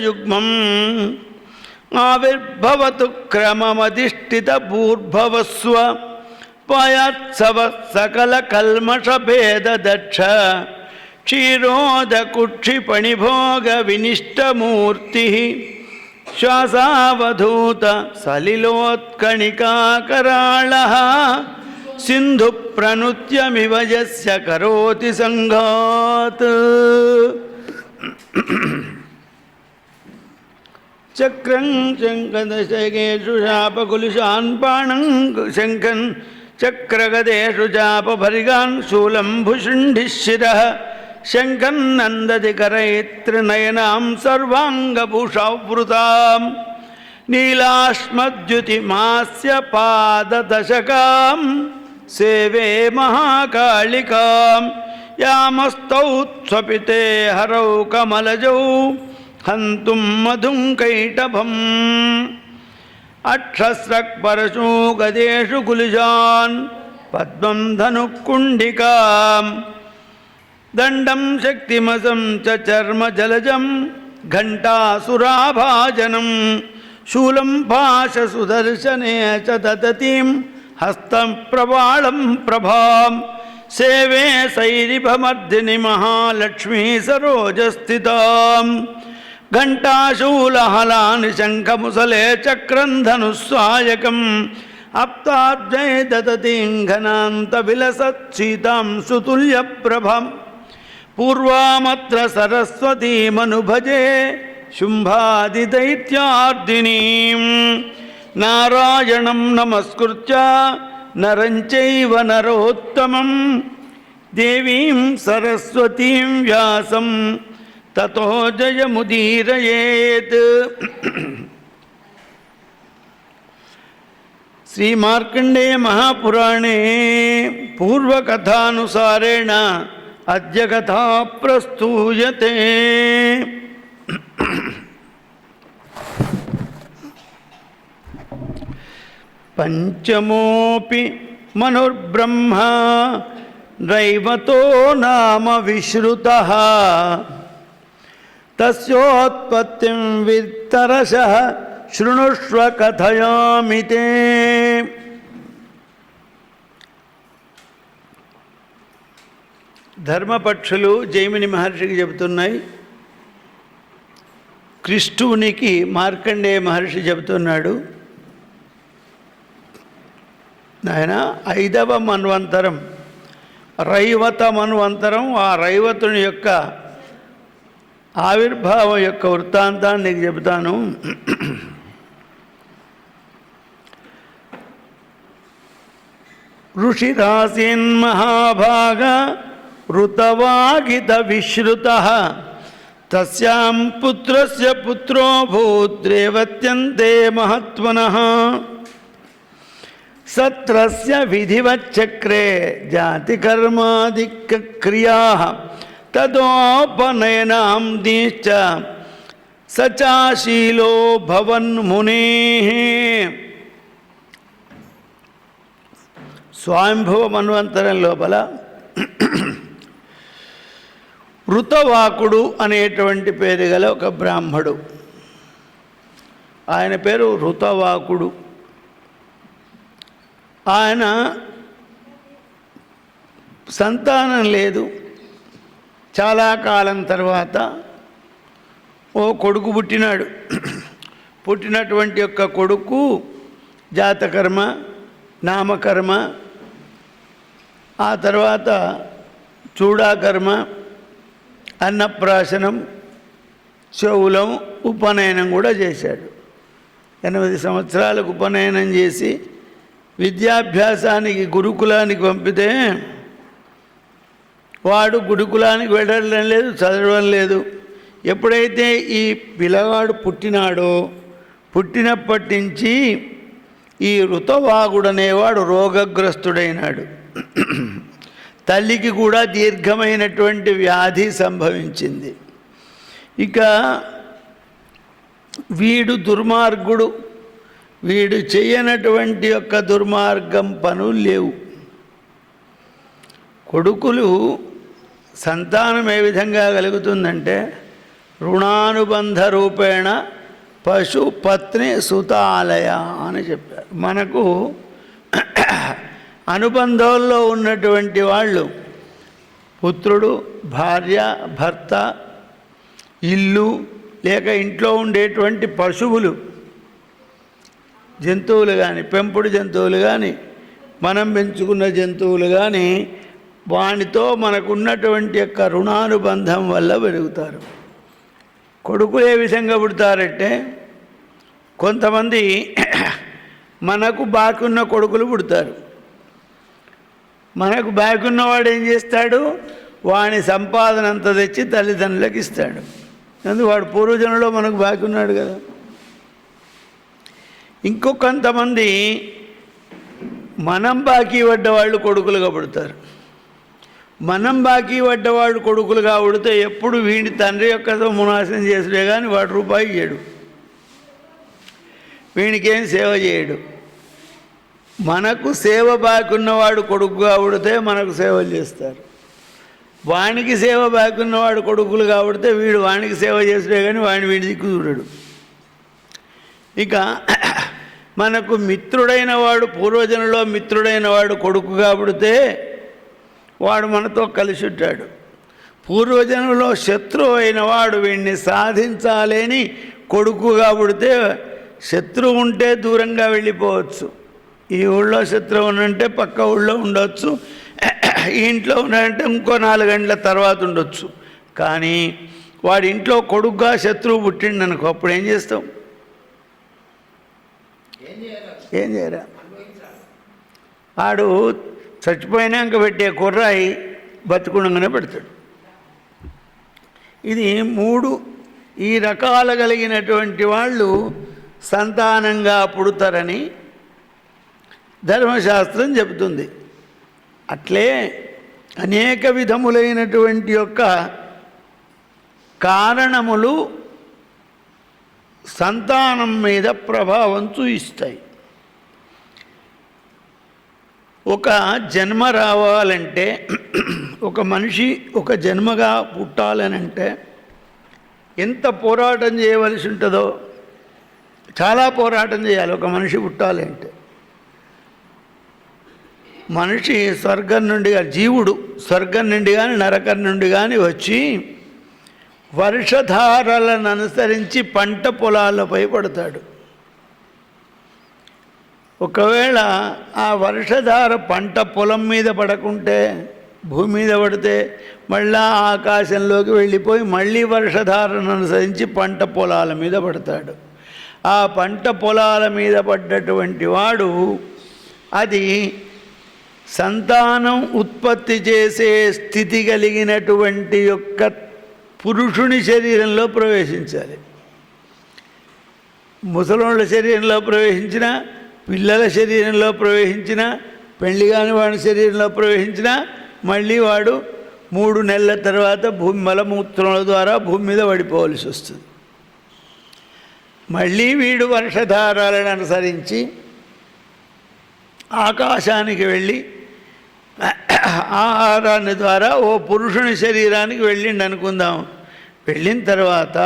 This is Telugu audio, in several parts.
యుగ్మం ఆవిర్భవతు క్రమమధిష్ఠితభూర్భవస్వ పయాత్సవ సకల కల్మషభేదదక్ష క్షీరోదకుక్షిపణిభోగ వినిష్టమూర్తి శ్వాసావధూత సలిలోత్కణికాకరాళః సింధు ప్రణుత్యమివ యస్య కరోతి సంఘాత్. చక్రం శంఖదశకేషు శాపకులిశాన్ పాణం శంఖన్ చక్రగదేషు చాపభరిగాన్ శూలం భుషుండిశిరః శంఖన్నందతి కరైత్రినయనాం సర్వాంగభూషావృతాం నీలాశ్మద్యుతిమాస్య పాదదశకాం సేవే మహాకాళికాం యామస్తౌ స్వపితే హరౌ కమలజౌ హంతుం మధుం కైటభం అక్షస్రక్పరశూ గదేషు కులిజాన్ పద్మం ధనుకుండికాం దండం శక్తిమసం చ చర్మ జలజం ఘంటాసురాభాజనం శూలం పాశసుదర్శనే చ దదతిం హస్తం ప్రవాళం ప్రభాం సేవే సైరిభమర్దిని మహాలక్ష్మీ సరోజస్థితాం ఘంటాశూలహలాని శంఖముసలే చక్రం ధనుస్సాయకం అప్తాబ్జై దదతిం ఘనాంత విలసత్ సీతాం సుతుల్యప్రభం పూర్వామత్ర సరస్వతీమనుభజే శుంభాదిదైత్యార్దినీం నారాయణం నమస్కృత్య నరం చైవ నరోత్తమం దేవీం సరస్వతీం వ్యాసం తతో జయముదీరయేత్. శ్రీ మార్కండేయ మహాపురాణే పూర్వకథానుసారేణ అద్య కథా ప్రస్తూయతే. పంచమోపి మనుర్బ్రహ్మ దైవతో నామ విశ్రుతః తస్యోత్పత్తిం విత్తరశః శృణుష్వ కథయామి తే. ధర్మపక్షులు జైమిని మహర్షికి చెబుతున్నాయి. కృష్ణునికి మార్కండేయ మహర్షి చెబుతున్నాడు, నాయన 5వ మన్వంతరం రైవత మన్వంతరం, ఆ రైవతుని యొక్క ఆవిర్భావం యొక్క వృత్తాంతాన్ని నీకు చెబుతాను. ఋషిరాసీన్మహాభాగ ఋతవాగిత విశ్రుతః తస్యాం పుత్రస్య పుత్రో భూద్రేవత్యంతే మహత్వనః సత్రస్య విధివచ్చక్రే జాతికర్మాదిక్రియాః తదోపనయనాం దీశ్చ సచాశీలో భవన్ మునేః. స్వయంభవ మన్వంతరం లోపల ఋతవాకుడు అనేటువంటి పేరు గల ఒక బ్రాహ్మడు, ఆయన పేరు ఋతవాకుడు. ఆయన సంతానం లేదు. చాలా కాలం తర్వాత ఓ కొడుకు పుట్టినాడు. పుట్టినటువంటి యొక్క కొడుకు జాతకర్మ, నామకర్మ, ఆ తర్వాత చూడాకర్మ, అన్నప్రాశనం, శౌలం, ఉపనయనం కూడా చేశాడు. 8 సంవత్సరాలకు ఉపనయనం చేసి విద్యాభ్యాసానికి గురుకులానికి పంపితే వాడు గురుకులానికి వెళ్ళడం లేదు, చదవడం లేదు. ఎప్పుడైతే ఈ పిల్లవాడు పుట్టినాడో పుట్టినప్పటి నుంచి ఈ ఋతవాగుడనేవాడు రోగగ్రస్తుడైనాడు. తల్లికి కూడా దీర్ఘమైనటువంటి వ్యాధి సంభవించింది. ఇక వీడు దుర్మార్గుడు, వీడు చేయనటువంటి యొక్క దుర్మార్గం పనులు లేవు. కొడుకులు సంతానం ఏ విధంగా కలుగుతుందంటే రుణానుబంధ రూపేణ పశు పత్ని సుతాలయ అని చెప్పారు. మనకు అనుబంధంలో ఉన్నటువంటి వాళ్ళు పుత్రుడు, భార్య, భర్త, ఇల్లు, లేక ఇంట్లో ఉండేటువంటి పశువులు, జంతువులు కానీ, పెంపుడు జంతువులు కానీ, మనం పెంచుకున్న జంతువులు కానీ, వానితో మనకున్నటువంటి యొక్క రుణానుబంధం వల్ల పెరుగుతారు. కొడుకులు ఏ విధంగా పుడతారంటే, కొంతమంది మనకు బాకున్న కొడుకులు పుడతారు. మనకు బాకున్నవాడు ఏం చేస్తాడు, వాని సంపాదన అంతా తెచ్చి తల్లిదండ్రులకు ఇస్తాడు. అందుకు వాడు పూర్వజనంలో మనకు బాకున్నాడు కదా. ఇంకొంతమంది మనం బాకీ పడ్డవాళ్ళు కొడుకులుగా పుడతారు. మనం బాకీ పడ్డవాళ్ళు కొడుకులుగా పుడితే ఎప్పుడు వీడి తండ్రి యొక్క సొమ్ము నాశనం చేసుడే కానీ వాడు రూపాయి ఇయ్యడు, వీడికేం సేవ చేయడు. మనకు సేవ బాకున్నవాడు కొడుకుగా పుడితే మనకు సేవలు చేస్తారు. వానికి సేవ బాకున్నవాడు కొడుకులు కాబడితే వీడు వానికి సేవ చేసుడే కానీ వాడిని వీడి దిక్కు చూడడు. ఇక మనకు మిత్రుడైన వాడు, పూర్వజనంలో మిత్రుడైన వాడు కొడుకుగా పుడితే వాడు మనతో కలిసి ఉంటాడు. పూర్వజనంలో శత్రువు అయిన వాడు వీడిని సాధించాలని కొడుకుగా పుడితే శత్రువు ఉంటే దూరంగా వెళ్ళిపోవచ్చు. ఈ ఊళ్ళో శత్రువు ఉన్నంటే పక్క ఊళ్ళో ఉండొచ్చు, ఈ ఇంట్లో ఉన్నాడంటే ఇంకో 4 గంటల తర్వాత ఉండొచ్చు. కానీ వాడి ఇంట్లో కొడుకుగా శత్రువు పుట్టిండు అనుకో, అప్పుడు ఏం చేస్తాం? ఏం చేయరా? వాడు చచ్చిపోయినాక పెట్టే కుర్రాయి బతుకుండగానే పెడతాడు. ఇది 3 ఈ రకాలు కలిగినటువంటి వాళ్ళు సంతానంగా పుడతారని ధర్మశాస్త్రం చెబుతుంది. అట్లే అనేక విధములైనటువంటి యొక్క కారణములు సంతానం మీద ప్రభావం చూపిస్తాయి. ఒక జన్మ రావాలంటే, ఒక మనిషి ఒక జన్మగా పుట్టాలనంటే ఎంత పోరాటం చేయవలసి ఉంటుందో, చాలా పోరాటం చేయాలి ఒక మనిషి పుట్టాలంటే. మనిషి స్వర్గం నుండి, జీవుడు స్వర్గం నుండి కానీ నరకం నుండి కానీ వచ్చి వర్షధారలను అనుసరించి పంట పొలాలపై పడతాడు. ఒకవేళ ఆ వర్షధార పంట పొలం మీద పడకుంటే, భూమి మీద పడితే మళ్ళా ఆకాశంలోకి వెళ్ళిపోయి మళ్ళీ వర్షధారను అనుసరించి పంట పొలాల మీద పడతాడు. ఆ పంట పొలాల మీద పడ్డటువంటి వాడు అది సంతానం ఉత్పత్తి చేసే స్థితి కలిగినటువంటి యొక్క పురుషుని శరీరంలో ప్రవేశించాలి. ముసలోళ్ళ శరీరంలో ప్రవేశించిన, పిల్లల శరీరంలో ప్రవేశించిన, పెళ్లి కాని వాడి శరీరంలో ప్రవేశించిన మళ్ళీ వాడు 3 నెలల తర్వాత భూమి మలమూత్రముల ద్వారా భూమి మీద పడిపోవలసి వస్తుంది. మళ్ళీ వీడు వర్షధారాలను అనుసరించి ఆకాశానికి వెళ్ళి ఆహారాన్ని ద్వారా ఓ పురుషుని శరీరానికి వెళ్ళిండి అనుకుందాం. వెళ్ళిన తర్వాత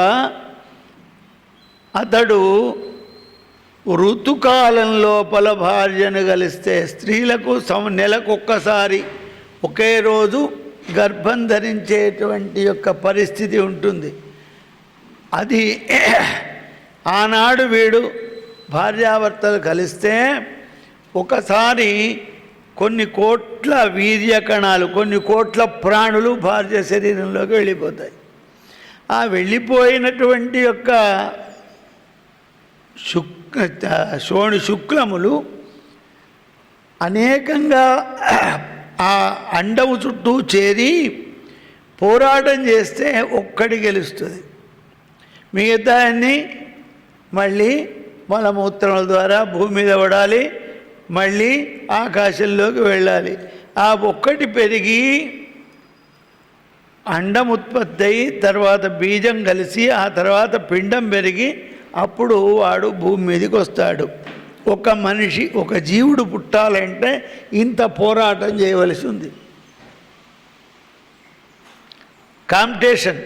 అతడు ఋతుకాలం లోపల భార్యను కలిస్తే, స్త్రీలకు నెలకొక్కసారి ఒకే రోజు గర్భం ధరించేటువంటి యొక్క పరిస్థితి ఉంటుంది. అది ఆనాడు వీడు భార్యాభర్తలు కలిస్తే ఒకసారి కొన్ని కోట్ల వీర్య కణాలు, కొన్ని కోట్ల ప్రాణులు భార్య శరీరంలోకి వెళ్ళిపోతాయి. ఆ వెళ్ళిపోయినటువంటి యొక్క శోణి శుక్లములు అనేకంగా ఆ అండము చుట్టూ చేరి పోరాటం చేస్తే ఒక్కటి గెలుస్తుంది. మిగతా అన్నీ మళ్ళీ మలమూత్రముల ద్వారా భూమి మీద పడాలి, మళ్ళీ ఆకాశంలోకి వెళ్ళాలి. ఆ ఒక్కటి పెరిగి అండం ఉత్పత్తి అయ్యి తర్వాత బీజం కలిసి ఆ తర్వాత పిండం పెరిగి అప్పుడు వాడు భూమి మీదకి వస్తాడు. ఒక మనిషి, ఒక జీవుడు పుట్టాలంటే ఇంత పోరాటం చేయవలసి ఉంది. కాంపిటీషన్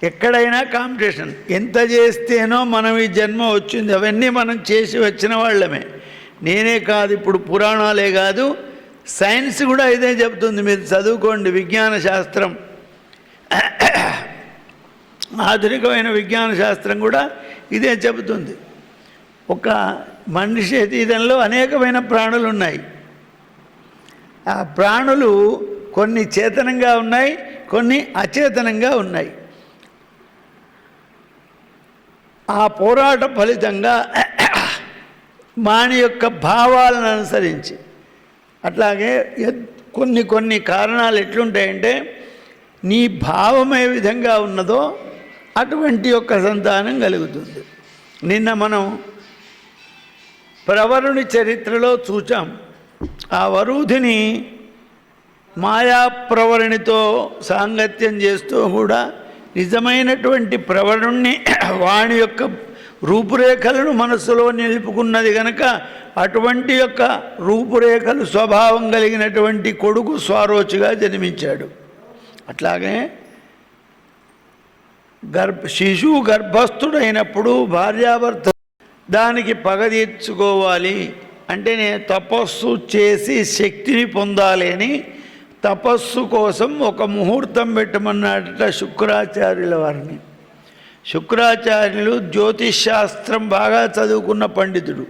ఎక్కడైనా కాంపిటీషన్. ఎంత చేస్తేనో మనం ఈ జన్మ వచ్చింది, అవన్నీ మనం చేసి వచ్చిన వాళ్ళమే. నేనే కాదు, ఇప్పుడు పురాణాలే కాదు, సైన్స్ కూడా ఇదే చెబుతుంది. మీరు చదువుకోండి, విజ్ఞాన శాస్త్రం, ఆధునికమైన విజ్ఞాన శాస్త్రం కూడా ఇదే చెబుతుంది. ఒక మనిషి శరీరంలో అనేకమైన ప్రాణులు ఉన్నాయి. ఆ ప్రాణులు కొన్ని చేతనంగా ఉన్నాయి, కొన్ని అచేతనంగా ఉన్నాయి. ఆ పోరాట ఫలితంగా మాని యొక్క భావాలను అనుసరించి, అట్లాగే కొన్ని కారణాలు ఎట్లుంటాయంటే నీ భావం ఏ విధంగా ఉన్నదో అటువంటి యొక్క సంతానం కలుగుతుంది. నిన్న మనం ప్రవరుని చరిత్రలో చూచాం. ఆ వరూధిని మాయాప్రవరునితో సాంగత్యం చేస్తూ కూడా నిజమైనటువంటి ప్రవరుణ్ణి వాణి యొక్క రూపురేఖలను మనస్సులో నిలుపుకున్నది కనుక అటువంటి యొక్క రూపురేఖలు స్వభావం కలిగినటువంటి కొడుకు స్వారోచిగా జన్మించాడు. అట్లాగే శిశువు గర్భస్థుడైనప్పుడు భార్యాభర్త దానికి పగ తీర్చుకోవాలి అంటే నేను తపస్సు చేసి శక్తిని పొందాలి అని తపస్సు కోసం ఒక ముహూర్తం పెట్టమన్నట శుక్రాచార్యుల వారిని. శుక్రాచార్యులు జ్యోతిష్ శాస్త్రం బాగా చదువుకున్న పండితుడు.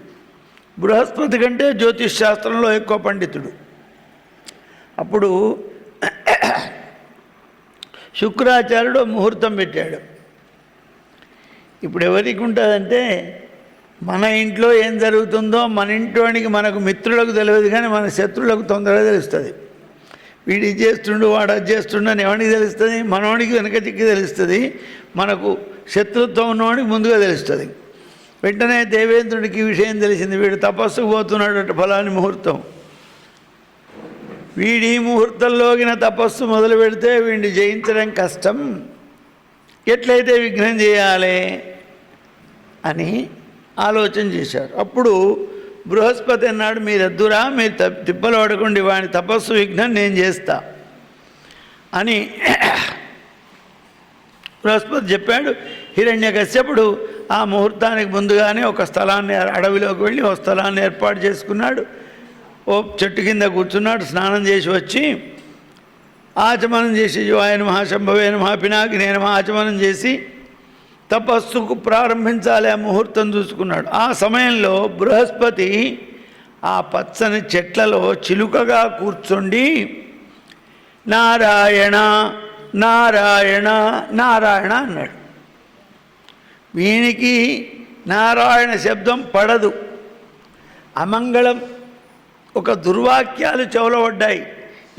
బృహస్పతి కంటే జ్యోతిష్ శాస్త్రంలో ఎక్కువ పండితుడు. అప్పుడు శుక్రాచార్యుడు ముహూర్తం పెట్టాడు. ఇప్పుడు ఎవరికి ఉంటుందంటే మన ఇంట్లో ఏం జరుగుతుందో మన ఇంట్లోనికి మనకు మిత్రులకు తెలియదు, కానీ మన శత్రువులకు తొందరగా తెలుస్తుంది. వీడు ఇది చేస్తుండు, వాడు అది చేస్తుండు అని ఎవరికి తెలుస్తుంది? మనవాడికి వెనక చిక్కి తెలుస్తుంది, మనకు శత్రుత్వం ఉన్నవాడికి ముందుగా తెలుస్తుంది. వెంటనే దేవేంద్రుడికి ఈ విషయం తెలిసింది, వీడు తపస్సుకు పోతున్నాడు ఫలాని ముహూర్తం. వీడి ముహూర్తంలోగిన తపస్సు మొదలు పెడితే వీడిని జయించడం కష్టం, ఎట్లయితే విఘ్నం చేయాలి అని ఆలోచన చేశారు. అప్పుడు బృహస్పతి అన్నాడు, మీరు ఎద్దురా, మీరు తిప్పలు పడకండి, వాడి తపస్సు విఘ్నం నేను చేస్తా అని బృహస్పతి చెప్పాడు. హిరణ్యకశ్యపుడు ఆ ముహూర్తానికి ముందుగానే ఒక స్థలాన్ని, అడవిలోకి వెళ్ళి ఒక స్థలాన్ని ఏర్పాటు చేసుకున్నాడు. ఓ చెట్టు కింద కూర్చున్నాడు. స్నానం చేసి వచ్చి ఆచమనం చేసి ఆయన మహాశంభవే నమః పినాకినే నమః ఆచమనం చేసి తపస్సుకు ప్రారంభించాలి. ఆ ముహూర్తం చూసుకున్నాడు. ఆ సమయంలో బృహస్పతి ఆ పచ్చని చెట్లలో చిలుకగా కూర్చుండి నారాయణ నారాయణ నారాయణ అన్నాడు. వీనికి నారాయణ శబ్దం పడదు, అమంగళం, ఒక దుర్వాక్యాలు చెవులో పడ్డాయి.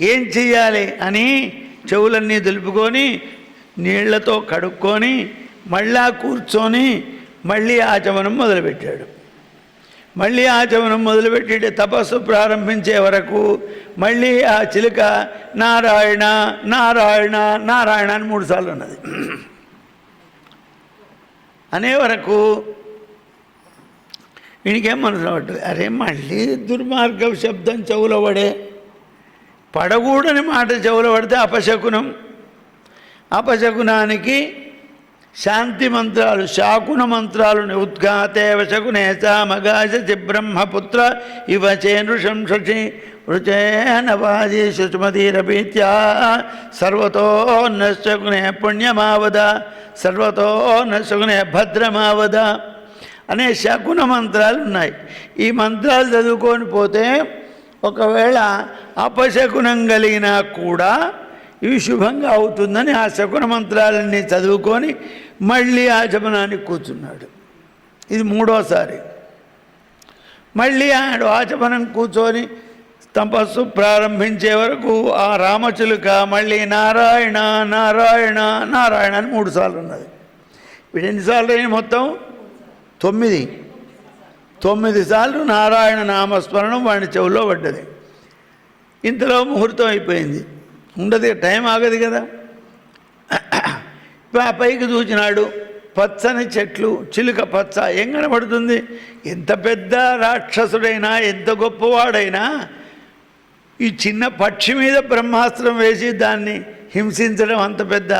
ఏం చెయ్యాలి అని చెవులన్నీ దులుపుకొని నీళ్లతో కడుక్కొని మళ్ళా కూర్చొని మళ్ళీ ఆచమనం మొదలుపెట్టాడు. మళ్ళీ ఆచమనం మొదలుపెట్టి తపస్సు ప్రారంభించే వరకు మళ్ళీ ఆ చిలుక నారాయణ నారాయణ నారాయణ అని 3 సార్లు ఉన్నది. అనే వరకు వీనికేం మనసులో పట్టదు, అరే మళ్ళీ దుర్మార్గ శబ్దం చెవులో పడే, పడకూడని మాట చెవులో పడితే అపశకునం. అపశకునానికి శాంతి మంత్రాలు, శాకున మంత్రాలు ఉద్ఘాతేవ శకునే మగాశి బ్రహ్మపుత్ర ఇవ చేనృషం శశి రుచేనవాజీ శుచుమతిరపీత్యా సర్వతో నశకునే పుణ్యమావద సర్వతో నశకునే భద్రమావద అనే శకున మంత్రాలు ఉన్నాయి. ఈ మంత్రాలు చదువుకొని పోతే ఒకవేళ అపశకునం కలిగినా కూడా ఇవి శుభంగా అవుతుందని ఆ శకున మంత్రాలన్నీ చదువుకొని మళ్ళీ ఆచమనానికి కూర్చున్నాడు. ఇది 3వసారి. మళ్ళీ ఆడు ఆచమనం కూర్చొని తపస్సు ప్రారంభించే వరకు ఆ రామచిలుక మళ్ళీ నారాయణ నారాయణ నారాయణ అని 3 సార్లు ఉన్నది. ఇప్పుడు ఎన్నిసార్లు అయినా మొత్తం 9 సార్లు నారాయణ నామస్మరణం వాడి చెవుల్లో పడ్డది. ఇంతలో ముహూర్తం అయిపోయింది. ఉండదు, టైం ఆగదు కదా. ఆ పైకి చూచినాడు, పచ్చని చెట్లు, చిలుక పచ్చ ఏం కనబడుతుంది? ఎంత పెద్ద రాక్షసుడైనా ఎంత గొప్పవాడైనా ఈ చిన్న పక్షి మీద బ్రహ్మాస్త్రం వేసి దాన్ని హింసించడం అంత పెద్ద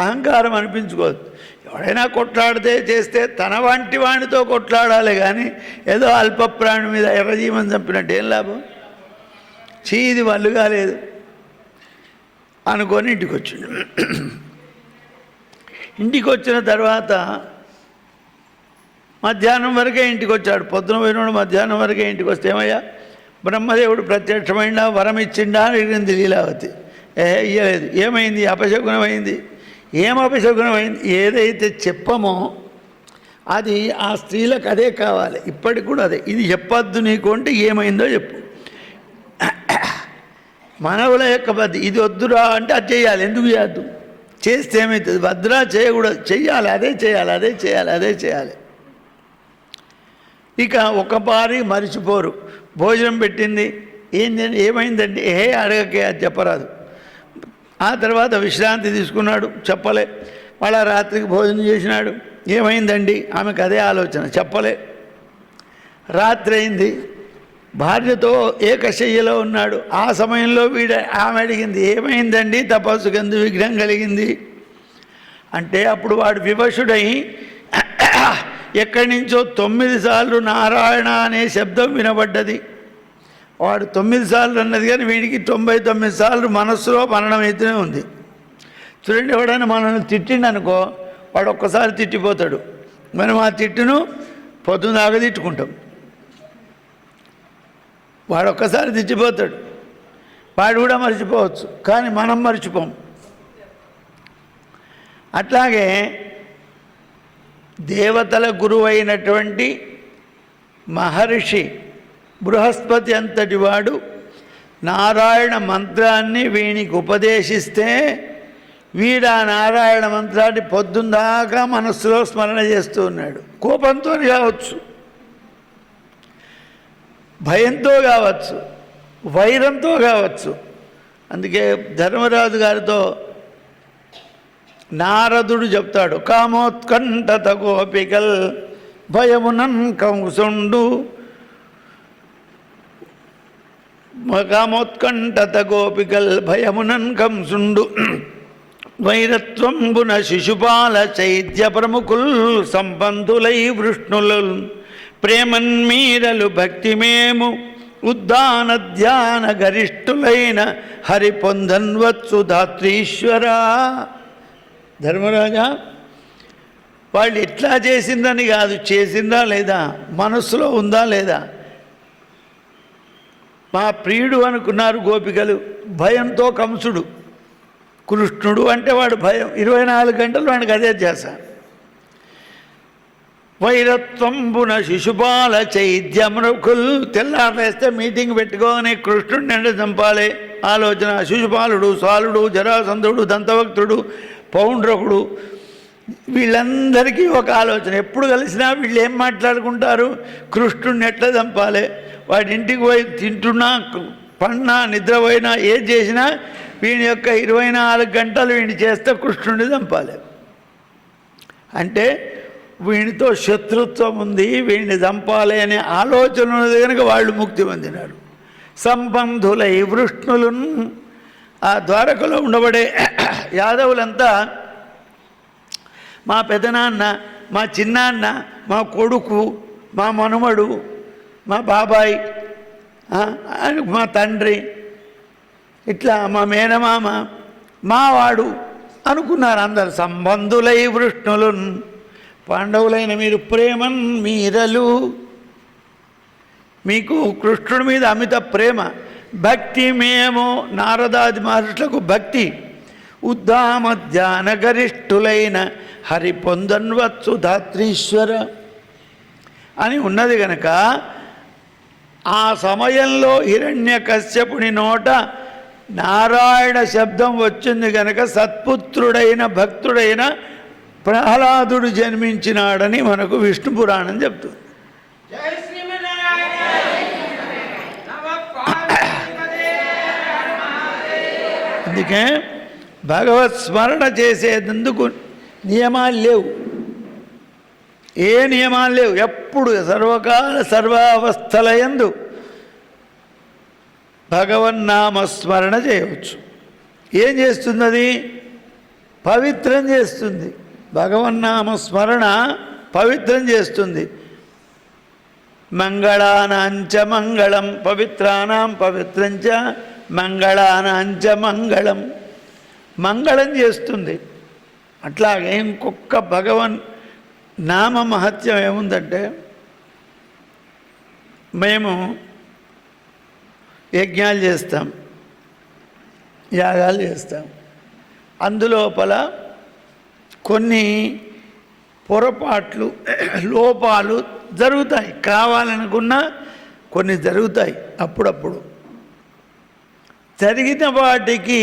అహంకారం అనిపించుకోవద్దు. ఎవడైనా కొట్లాడితే చేస్తే తన వంటి వాడితో కొట్లాడాలి కానీ ఏదో అల్పప్రాణి మీద ఎర్రజీవని చంపినట్టు ఏం లాభం? ఇది వల్లుగా లేదు అనుకొని ఇంటికి వచ్చిండు. ఇంటికి వచ్చిన తర్వాత మధ్యాహ్నం వరకే ఇంటికి వచ్చాడు. పొద్దున పోయినాడు, మధ్యాహ్నం వరకే ఇంటికి వస్తే ఏమయ్యా బ్రహ్మదేవుడు ప్రత్యక్షమైందా, వరం ఇచ్చిండా అని అడిగింది లీలావతి. ఇయ్యలేదు. ఏమైంది? అపశకునమైంది. ఏం అపశకునమైంది? ఏదైతే చెప్పమో అది ఆ స్త్రీలకు అదే కావాలి. ఇప్పటికి కూడా అదే. ఇది చెప్పొద్దు నీకు అంటే ఏమైందో చెప్పు. మానవుల యొక్క బద్ధి. ఇది వద్దురా అంటే అది చేయాలి. ఎందుకు చేయద్దు? చేస్తే ఏమవుతుంది? వద్దురా చేయకూడదు, చెయ్యాలి, అదే చేయాలి, అదే చేయాలి, అదే చేయాలి. ఇక ఒక పారి మరిచిపోరు. భోజనం పెట్టింది, ఏమైందండి? అడగకే, అది చెప్పరాదు. ఆ తర్వాత విశ్రాంతి తీసుకున్నాడు, చెప్పలే. మళ్ళా రాత్రికి భోజనం చేసినాడు, ఏమైందండి? ఆమెకు అదే ఆలోచన, చెప్పలే. రాత్రి అయింది, భార్యతో ఏకశయ్యలో ఉన్నాడు. ఆ సమయంలో ఆమె అడిగింది, ఏమైందండి? తపస్సుకు ఎందుకు విఘ్నం కలిగింది అంటే అప్పుడు వాడు వివశుడై ఎక్కడి నుంచో 9 సార్లు నారాయణ అనే శబ్దం వినబడ్డది. వాడు 9 సార్లు అన్నది కానీ వీడికి 99 సార్లు మనస్సులో మననం అయితేనే ఉంది. చూడండి, ఎవడైనా మనల్ని తిట్టిండు అనుకో, వాడు ఒక్కసారి తిట్టిపోతాడు. మనం ఆ తిట్టును పొద్దున దాకా తిట్టుకుంటాం. వాడు ఒక్కసారి తిట్టిపోతాడు, వాడు కూడా మర్చిపోవచ్చు, కానీ మనం మర్చిపోం. అట్లాగే దేవతల గురువు అయినటువంటి మహర్షి బృహస్పతి అంతటి వాడు నారాయణ మంత్రాన్ని వీనికి ఉపదేశిస్తే వీడు ఆ నారాయణ మంత్రాన్ని పొద్దుందాకా మనస్సులో స్మరణ చేస్తూ ఉన్నాడు. కోపంతో కావచ్చు, భయంతో కావచ్చు, వైరంతో కావచ్చు. అందుకే ధర్మరాజు గారితో నారదుడు చెప్తాడు, కామోత్కంఠత గోపికల్ భయమునన్ కంసుండు, కామోత్కంఠత గోపికల్ భయమునన్ కంసుండు, వైరత్వంబున శిశుపాల చైత్య ప్రముఖుల్ సంబంధులై వృష్ణులు, ప్రేమన్మీరలు భక్తిమేము ఉద్దాన ధ్యాన గరిష్ఠులైన హరి పొందన్వచ్చు ధాత్రీశ్వరా. ధర్మరాజా, వాళ్ళు ఎట్లా చేసిందని కాదు, చేసిందా లేదా, మనస్సులో ఉందా లేదా. మా ప్రియుడు అనుకున్నారు గోపికలు. భయంతో కంసుడు, కృష్ణుడు అంటే వాడు భయం. 24 గంటలు వాడికి అదే చేశారు. వైరత్వంబున శిశుపాల చైద్యమృకుల్, తెల్లారేస్తే మీటింగ్ పెట్టుకొని కృష్ణుడిని ఎండ చంపాలి ఆలోచన. శిశుపాలుడు, సాలుడు, జరాసంధుడు, దంతవక్తుడు, పౌండ్రకుడు, వీళ్ళందరికీ ఒక ఆలోచన. ఎప్పుడు కలిసినా వీళ్ళు ఏం మాట్లాడుకుంటారు? కృష్ణుడిని ఎట్లా చంపాలి. వాడి ఇంటికి పోయి తింటున్నా, పన్నా, నిద్రపోయినా, ఏది చేసినా వీని యొక్క 24 గంటలు వీడిని చేస్తే కృష్ణుడిని చంపాలి. అంటే వీడితో శత్రుత్వం ఉంది, వీడిని చంపాలి అనే ఆలోచన ఉన్నది కనుక వాళ్ళు ముక్తి పొందినారు. సంబంధులై వృష్ణులు, ఆ ద్వారకలో ఉండబడే యాదవులంతా మా పెదనాన్న, మా చిన్నాన్న, మా కొడుకు, మా మనుమడు, మా బాబాయ్, మా తండ్రి, ఇట్లా మా మేనమామ, మావాడు అనుకున్నారు అందరు. సంబంధులై వృష్ణులు, పాండవులైన మీరు ప్రేమన్ మీరలు, మీకు కృష్ణుడి మీద అమిత ప్రేమ. భక్తి మేము నారదాది మహర్షులకు భక్తి. ఉద్దామ ధ్యాన గరిష్ఠులైన హరి పొందన్వచ్చు ధాత్రీశ్వర అని ఉన్నది కనుక ఆ సమయంలో హిరణ్యకశ్యపుని నోట నారాయణ శబ్దం వచ్చింది కనుక సత్పుత్రుడైన భక్తుడైన ప్రహ్లాదుడు జన్మించినాడని మనకు విష్ణు పురాణం చెప్తుంది. అందుకే భగవత్ స్మరణ చేసేందుకు నియమాలు లేవు, ఏ నియమాలు లేవు. ఎప్పుడు సర్వకాల సర్వావస్థలయందు భగవన్నామస్మరణ చేయవచ్చు. ఏం చేస్తున్నది? పవిత్రం చేస్తుంది. భగవన్నామ స్మరణ పవిత్రం చేస్తుంది. మంగళానాంచ మంగళం, పవిత్రానాం పవిత్రంచ మంగళానాంచ మంగళం, మంగళం చేస్తుంది. అట్లాగే ఇంకొక భగవన్ నామ మహత్యం ఏముందంటే, మేము యజ్ఞాలు చేస్తాం, యాగాలు చేస్తాం, అందులోపల కొన్ని పొరపాట్లు లోపాలు జరుగుతాయి. కావాలనుకున్నా కొన్ని జరుగుతాయి. అప్పుడప్పుడు జరిగిన వాటికి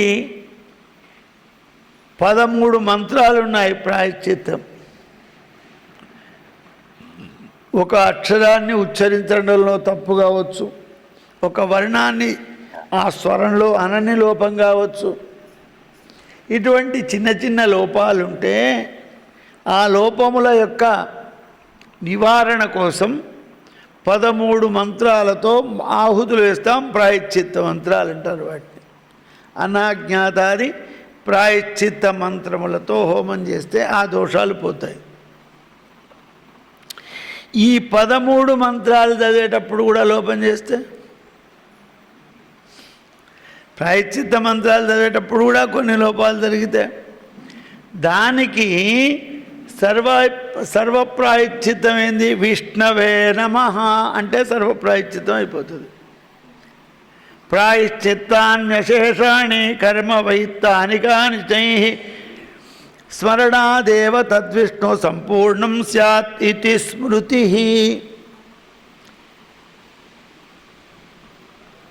13 మంత్రాలు ఉన్నాయి ప్రాయశ్చిత్తం. ఒక అక్షరాన్ని ఉచ్చరించడంలో తప్పు కావచ్చు, ఒక వర్ణాన్ని ఆ స్వరంలో అనని లోపం కావచ్చు. ఇటువంటి చిన్న చిన్న లోపాలుంటే ఆ లోపముల యొక్క నివారణ కోసం 13 మంత్రాలతో ఆహుతులు వేస్తాం. ప్రాయశ్చిత్త మంత్రాలు అంటారు వాటిని. అనాజ్ఞాతాది ప్రాయశ్చిత్త మంత్రములతో హోమం చేస్తే ఆ దోషాలు పోతాయి. ఈ 13 మంత్రాలు చదివేటప్పుడు కూడా లోపం చేస్తే, ప్రాయశ్చిత్త మంత్రాలు చదివేటప్పుడు కూడా కొన్ని లోపాలు జరిగితే దానికి సర్వప్రాయశ్చిత్తం ఏంది? విష్ణవే నమః అంటే సర్వప్రాయశ్చిత్తం అయిపోతుంది. ప్రాయశ్చిత్తాన్యశేషాణి కర్మ వైత్తాని కానిచై స్మరణాదేవ తద్విష్ణు సంపూర్ణం స్యాత్ ఇతి స్మృతి.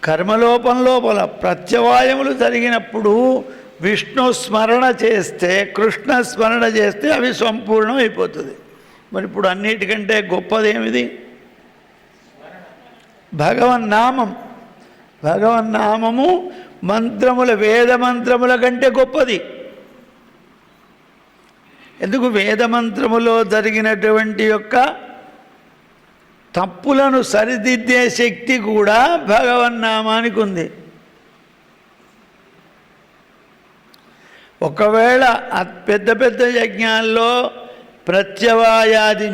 కర్మలోపం లోపల ప్రత్యవాయములు జరిగినప్పుడు విష్ణు స్మరణ చేస్తే, కృష్ణ స్మరణ చేస్తే అవి సంపూర్ణం అయిపోతుంది. మరి ఇప్పుడు అన్నిటికంటే గొప్పదేమిది? భగవన్నామం. భగవన్నామము మంత్రముల, వేద మంత్రముల కంటే గొప్పది. ఎందుకు? వేద మంత్రములో జరిగినటువంటి యొక్క తప్పులను సరిదిద్దే శక్తి కూడా భగవన్నామానికి ఉంది. ఒకవేళ పెద్ద పెద్ద యజ్ఞాల్లో ప్రత్యవాయాది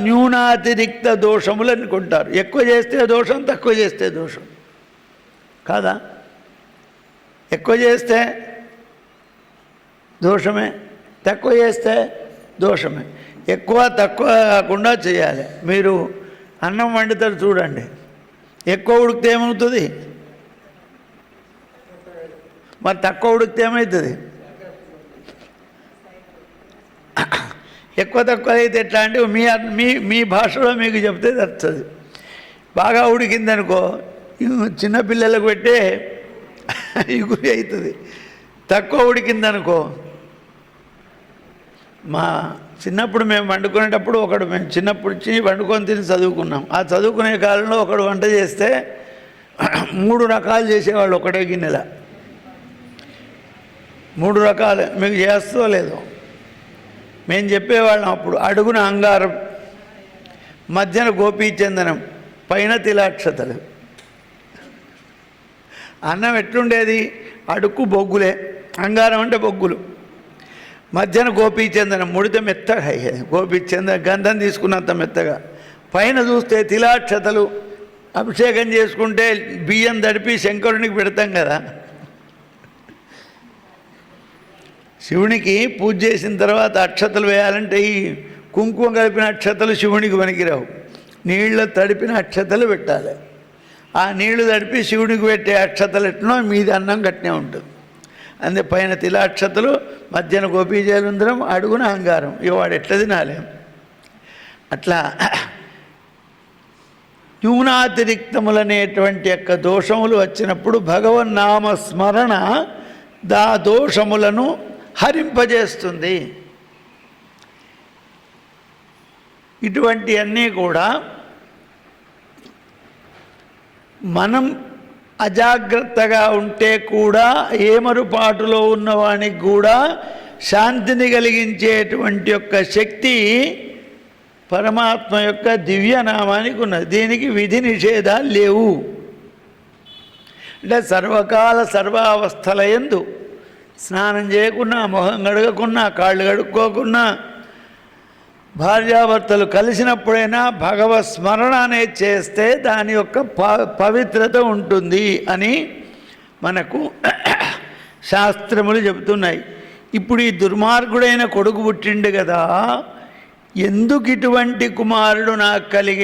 న్యూనాతిరిక్త దోషములు అనుకుంటారు. ఎక్కువ చేస్తే దోషం, తక్కువ చేస్తే దోషం కాదా? ఎక్కువ చేస్తే దోషమే, తక్కువ చేస్తే దోషమే. ఎక్కువ తక్కువ కాకుండా చేయాలి. మీరు అన్నం వండుతారు చూడండి, ఎక్కువ ఉడికితే ఏమవుతుంది? మరి తక్కువ ఉడికితే ఏమవుతుంది? ఎక్కువ తక్కువ అయితే ఎట్లా అంటే మీ భాషలో మీకు చెప్తే వస్తుంది. బాగా ఉడికిందనుకో చిన్నపిల్లలకు పెట్టే గురి అవుతుంది. తక్కువ ఉడికిందనుకో, మా చిన్నప్పుడు మేము వండుకునేటప్పుడు మేము చిన్నప్పుడు వండుకొని తిని చదువుకున్నాం. ఆ చదువుకునే కాలంలో ఒకడు వంట చేస్తే 3 రకాలు చేసేవాళ్ళు ఒకటే గిన్నెల. 3 రకాలు మీకు చేస్తో లేదో మేము చెప్పేవాళ్ళం అప్పుడు. అడుగున అంగారం, మధ్యన గోపీచందనం, పైన తిలాక్షతలు. అన్నం ఎట్లుండేది? అడుక్కు బొగ్గులే, అంగారం అంటే బొగ్గులు, మధ్యన గోపీచందనం, ముడితే మెత్తగా అయ్యేది. గోపీచందనం గంధం తీసుకున్నంత మెత్తగా. పైన చూస్తే తిలాక్షతలు, అభిషేకం చేసుకుంటే బియ్యం తడిపి శంకరునికి పెడతాం కదా. శివునికి పూజ చేసిన తర్వాత అక్షతలు వేయాలంటే ఈ కుంకుమ కలిపిన అక్షతలు శివునికి పనికిరావు. నీళ్ళు తడిపిన అక్షతలు పెట్టాలి. ఆ నీళ్లు తడిపి శివునికి పెట్టే అక్షతలు ఎట్నో మీది అన్నం గట్టినే ఉంటుంది. అంతే పైన తిలాక్షతలు, మధ్యన గోపీజలుందరం, అడుగున అంగారం. ఇవాడు ఎట్లా తినాలి? అట్లా న్యూనాతిరిక్తములనేటువంటి యొక్క దోషములు వచ్చినప్పుడు భగవన్నామ స్మరణ దా దోషములను హరింపజేస్తుంది. ఇటువంటివన్నీ కూడా మనం అజాగ్రత్తగా ఉంటే కూడా ఏమరుపాటులో ఉన్నవానికి కూడా శాంతిని కలిగించేటువంటి యొక్క శక్తి పరమాత్మ యొక్క దివ్యనామానికి ఉన్నది. దీనికి విధి నిషేధాలు లేవు. అంటే సర్వకాల సర్వావస్థల యందు స్నానం చేయకున్నా, మొహం కడగకున్నా, కాళ్ళు కడుక్కోకున్నా, భార్యాభర్తలు కలిసినప్పుడైనా భగవత్ స్మరణ అనేది చేస్తే దాని యొక్క పవిత్రత ఉంటుంది అని మనకు శాస్త్రములు చెబుతున్నాయి. ఇప్పుడు ఈ దుర్మార్గుడైన కొడుకు పుట్టిండు కదా, ఎందుకు ఇటువంటి కుమారుడు నాకు కలిగి